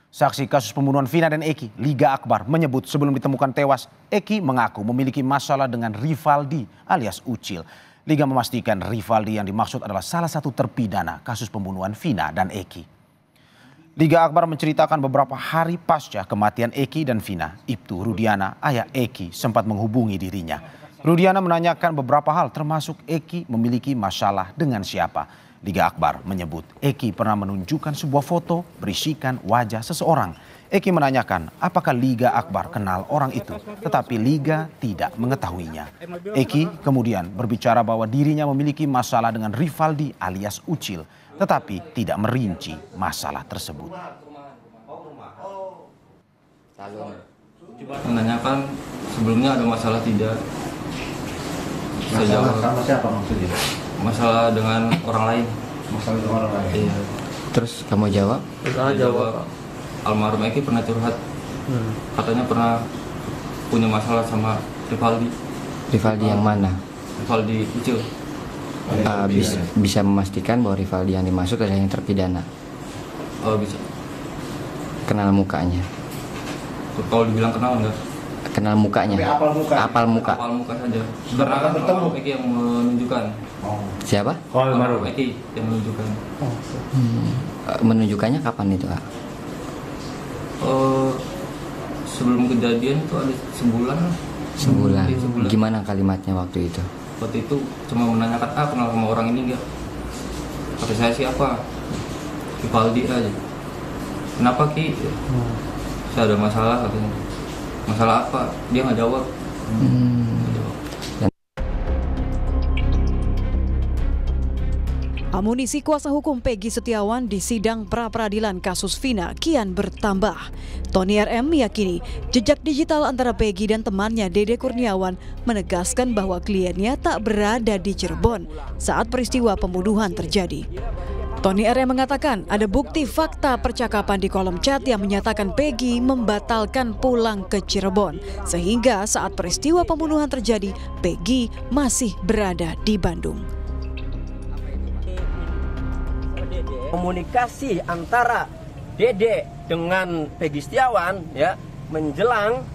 Saksi kasus pembunuhan Vina dan Eki, Liga Akbar, menyebut sebelum ditemukan tewas, Eki mengaku memiliki masalah dengan Rivaldi alias Ucil. Liga memastikan Rivaldi yang dimaksud adalah salah satu terpidana kasus pembunuhan Vina dan Eki. Liga Akbar menceritakan beberapa hari pasca kematian Eki dan Vina, Ibtu Rudiana, ayah Eki, sempat menghubungi dirinya. Rudiana menanyakan beberapa hal termasuk Eki memiliki masalah dengan siapa. Liga Akbar menyebut Eki pernah menunjukkan sebuah foto berisikan wajah seseorang. Eki menanyakan apakah Liga Akbar kenal orang itu, tetapi Liga tidak mengetahuinya. Eki kemudian berbicara bahwa dirinya memiliki masalah dengan Rivaldi alias Ucil, tetapi tidak merinci masalah tersebut. Menanyakan sebelumnya ada masalah tidak? Masalah sama siapa maksudnya? Masalah dengan orang lain. Masalah dengan orang lain. Iya. Terus kamu jawab? Saya jawab, almarhum Eki pernah curhat. Katanya pernah punya masalah sama Rivaldi. Rivaldi yang mana? Rivaldi Ucil. Bisa memastikan bahwa Rivaldi yang dimaksud adalah yang terpidana? Oh bisa. Kenal mukanya? Kalau dibilang kenal enggak? Kenal mukanya? Apal muka? Apal muka? Apal muka saja. Karena kan almarhum Eki yang menunjukkan. Siapa? Almarhum Eki yang menunjukkan. Menunjukkannya kapan itu, Kak? Sebelum kejadian itu ada sebulan. Sebulan. Iya, sebulan. Gimana kalimatnya waktu itu? Waktu itu cuma menanyakan, kenal sama orang ini enggak? Kata saya siapa? Rivaldi aja. Kenapa Ki? Saya ada masalah katanya. Masalah apa? Dia nggak jawab. Amunisi kuasa hukum Peggy Setiawan di sidang pra-peradilan kasus Vina kian bertambah. Tony RM meyakini jejak digital antara Peggy dan temannya Dede Kurniawan menegaskan bahwa kliennya tak berada di Cirebon saat peristiwa pembunuhan terjadi. Tony RM mengatakan ada bukti fakta percakapan di kolom chat yang menyatakan Peggy membatalkan pulang ke Cirebon. Sehingga saat peristiwa pembunuhan terjadi, Peggy masih berada di Bandung. Komunikasi antara Dede dengan Peggy Setiawan ya menjelang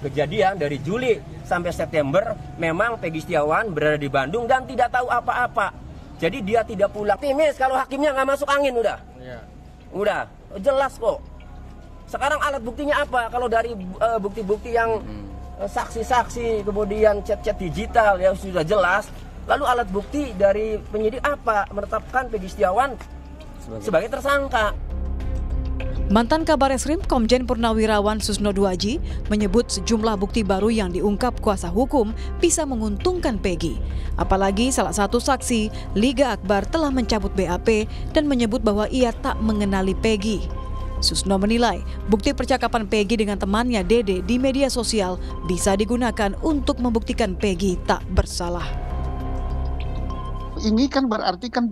kejadian dari Juli sampai September memang Peggy Setiawan berada di Bandung dan tidak tahu apa-apa. Jadi dia tidak pulang. Optimis kalau hakimnya nggak masuk angin udah. Udah jelas kok. Sekarang alat buktinya apa? Kalau dari bukti-bukti yang saksi-saksi kemudian chat-chat digital ya sudah jelas. Lalu alat bukti dari penyidik apa? Menetapkan Peggy Setiawan sebagai tersangka. Mantan Kabar Eskrim Komjen Purnawirawan Susno Duaji menyebut sejumlah bukti baru yang diungkap kuasa hukum bisa menguntungkan Peggy. Apalagi salah satu saksi, Liga Akbar, telah mencabut BAP dan menyebut bahwa ia tak mengenali Peggy. Susno menilai bukti percakapan Peggy dengan temannya Dede di media sosial bisa digunakan untuk membuktikan Peggy tak bersalah. Ini kan berarti kan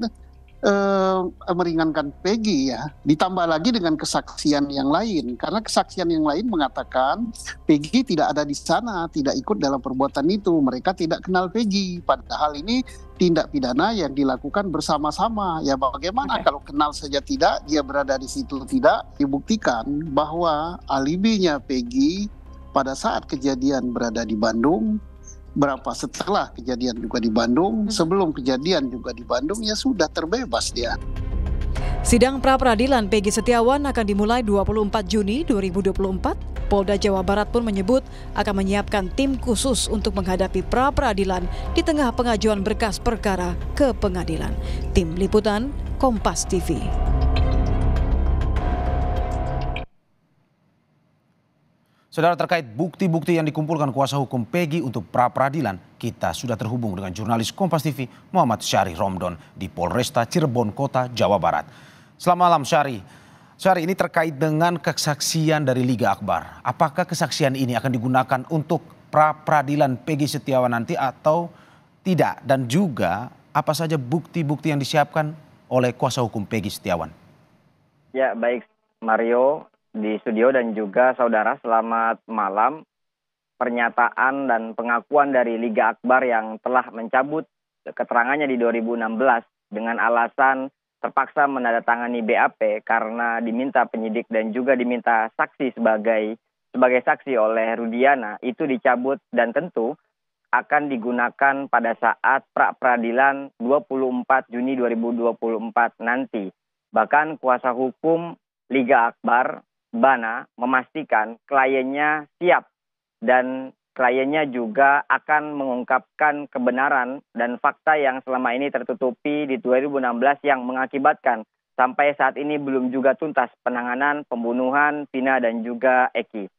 meringankan Peggy ya, ditambah lagi dengan kesaksian yang lain, karena kesaksian yang lain mengatakan Peggy tidak ada di sana, tidak ikut dalam perbuatan itu, mereka tidak kenal Peggy, padahal ini tindak pidana yang dilakukan bersama-sama. Ya bagaimana kalau kenal saja tidak, dia berada di situ tidak, dibuktikan bahwa alibinya Peggy pada saat kejadian berada di Bandung, berapa setelah kejadian juga di Bandung, sebelum kejadian juga di Bandung, ya sudah terbebas dia. Sidang pra-peradilan Peggy Setiawan akan dimulai 24 Juni 2024. Polda Jawa Barat pun menyebut akan menyiapkan tim khusus untuk menghadapi pra-peradilan di tengah pengajuan berkas perkara ke pengadilan. Tim Liputan, Kompas TV. Saudara, terkait bukti-bukti yang dikumpulkan kuasa hukum Peggy untuk pra-peradilan, kita sudah terhubung dengan jurnalis Kompas TV Muhammad Syari Romdon di Polresta Cirebon Kota, Jawa Barat. Selamat malam Syari. Syari, ini terkait dengan kesaksian dari Liga Akbar. Apakah kesaksian ini akan digunakan untuk pra-peradilan Peggy Setiawan nanti atau tidak? Dan juga apa saja bukti-bukti yang disiapkan oleh kuasa hukum Peggy Setiawan? Ya, baik Mario di studio dan juga saudara, selamat malam. Pernyataan dan pengakuan dari Liga Akbar yang telah mencabut keterangannya di 2016 dengan alasan terpaksa menandatangani BAP karena diminta penyidik dan juga diminta saksi sebagai saksi oleh Rudiana itu dicabut dan tentu akan digunakan pada saat pra-peradilan 24 Juni 2024 nanti. Bahkan kuasa hukum Liga Akbar, Bana, memastikan kliennya siap dan kliennya juga akan mengungkapkan kebenaran dan fakta yang selama ini tertutupi di 2016 yang mengakibatkan sampai saat ini belum juga tuntas penanganan pembunuhan Vina dan juga Eki.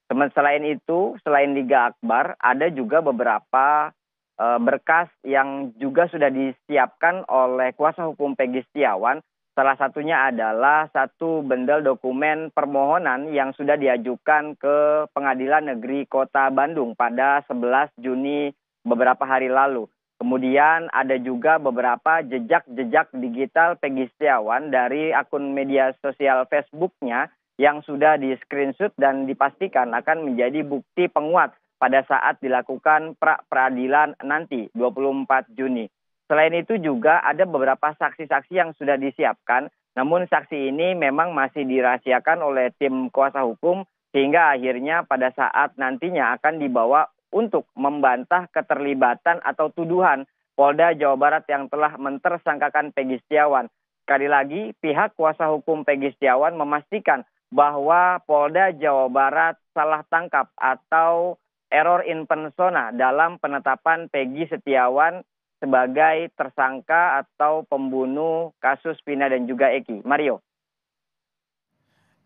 Selain itu, selain Liga Akbar, ada juga beberapa berkas yang juga sudah disiapkan oleh kuasa hukum Peggy Setiawan. Salah satunya adalah satu bendel dokumen permohonan yang sudah diajukan ke Pengadilan Negeri Kota Bandung pada 11 Juni beberapa hari lalu. Kemudian ada juga beberapa jejak-jejak digital Peggy Setiawan dari akun media sosial Facebook-nya yang sudah di-screenshot dan dipastikan akan menjadi bukti penguat pada saat dilakukan pra-peradilan nanti 24 Juni. Selain itu juga ada beberapa saksi-saksi yang sudah disiapkan, namun saksi ini memang masih dirahasiakan oleh tim kuasa hukum sehingga akhirnya pada saat nantinya akan dibawa untuk membantah keterlibatan atau tuduhan Polda Jawa Barat yang telah mentersangkakan Peggy Setiawan. Sekali lagi, pihak kuasa hukum Peggy Setiawan memastikan bahwa Polda Jawa Barat salah tangkap atau error in persona dalam penetapan Peggy Setiawan sebagai tersangka atau pembunuh kasus Vina dan juga Eki. Mario.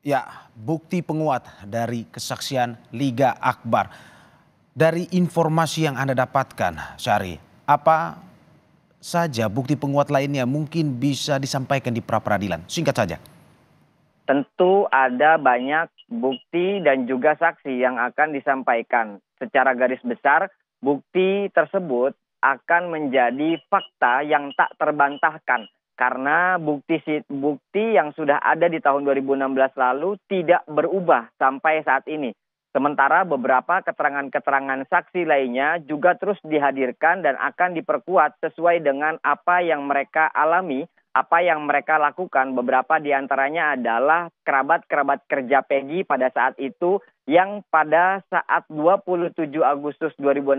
Ya, bukti penguat dari kesaksian Liga Akbar. Dari informasi yang Anda dapatkan, Syahri, apa saja bukti penguat lainnya mungkin bisa disampaikan di pra-peradilan? Singkat saja. Tentu ada banyak bukti dan juga saksi yang akan disampaikan. Secara garis besar, bukti tersebut akan menjadi fakta yang tak terbantahkan. Karena bukti yang sudah ada di tahun 2016 lalu tidak berubah sampai saat ini. Sementara beberapa keterangan-keterangan saksi lainnya juga terus dihadirkan dan akan diperkuat sesuai dengan apa yang mereka alami, apa yang mereka lakukan. Beberapa diantaranya adalah kerabat-kerabat kerja Peggy pada saat itu yang pada saat 27 Agustus 2016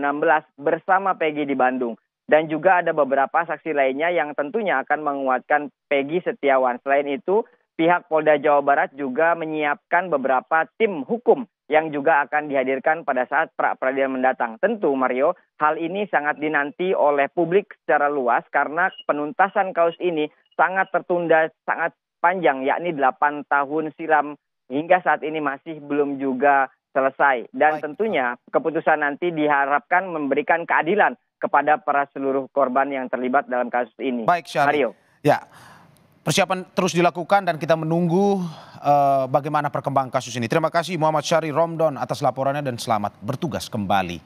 bersama Peggy di Bandung. Dan juga ada beberapa saksi lainnya yang tentunya akan menguatkan Peggy Setiawan. Selain itu, pihak Polda Jawa Barat juga menyiapkan beberapa tim hukum yang juga akan dihadirkan pada saat pra-peradilan mendatang. Tentu Mario, hal ini sangat dinanti oleh publik secara luas karena penuntasan kasus ini sangat tertunda, sangat panjang, yakni 8 tahun silam hingga saat ini masih belum juga selesai. Dan tentunya keputusan nanti diharapkan memberikan keadilan kepada para seluruh korban yang terlibat dalam kasus ini. Baik, Syahri. Mario. Ya, persiapan terus dilakukan dan kita menunggu bagaimana perkembangan kasus ini. Terima kasih Muhammad Syahri Romdon atas laporannya dan selamat bertugas kembali.